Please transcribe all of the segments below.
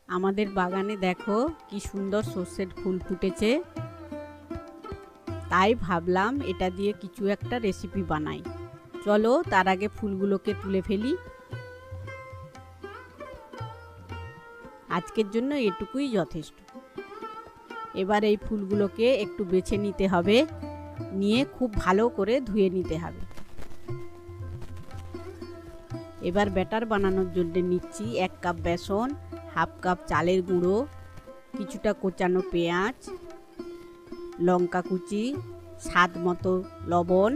আমাদের বাগানে দেখো কি সুন্দর সর্ষের ফুল ফুটেছে, তাই ভাবলাম এটা দিয়ে কিছু একটা রেসিপি বানাই। চলো তার আগে ফুলগুলোকে তুলে ফেলি। আজকের জন্য এটুকুই যথেষ্ট। এবার এই ফুলগুলোকে একটু বেছে নিতে হবে, নিয়ে খুব ভালো করে ধুয়ে নিতে হবে। এবার ব্যাটার বানানোর জন্য নিচ্ছি 1 কাপ বেসন, হাফ কাপ চালের গুঁড়ো, কিছুটা কোচানো পেঁয়াজ, লঙ্কা কুচি, স্বাদ মতো লবণ,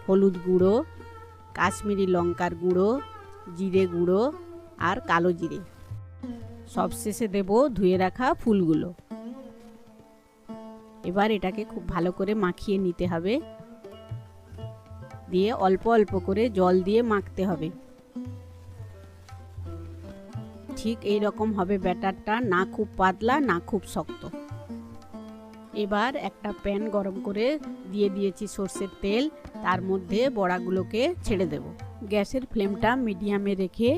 হলুদ গুঁড়ো, কাশ্মীরি লঙ্কার গুঁড়ো, জিরে গুঁড়ো আর কালো জিরে। সবশেষে দেব ধুয়ে রাখা ফুলগুলো। এবার এটাকে খুব ভালো করে মাখিয়ে নিতে হবে, দিয়ে অল্প অল্প করে জল দিয়ে মাখতে হবে। ঠিক এই রকম হবে ব্যাটারটা, না খুব পাতলা না খুব শক্ত। এবার একটা প্যান গরম করে দিয়ে দিয়েছি সর্ষের তেল, তার মধ্যে বড়াগুলোকে ছেড়ে দেব। গ্যাসের ফ্লেমটা মিডিয়ামে রেখে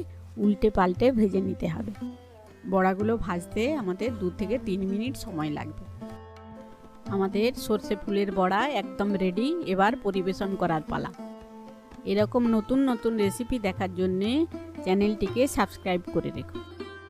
উল্টে পাল্টে ভেজে নিতে হবে। বড়াগুলো ভাজতে আমাদের 2 থেকে 3 মিনিট সময় লাগবে। আমাদের সর্ষে ফুলের বড়া একদম রেডি। এবার পরিবেশন করার পালা। এরকম নতুন নতুন রেসিপি দেখার জন্যে চ্যানেলটিকে সাবস্ক্রাইব করে রেখো।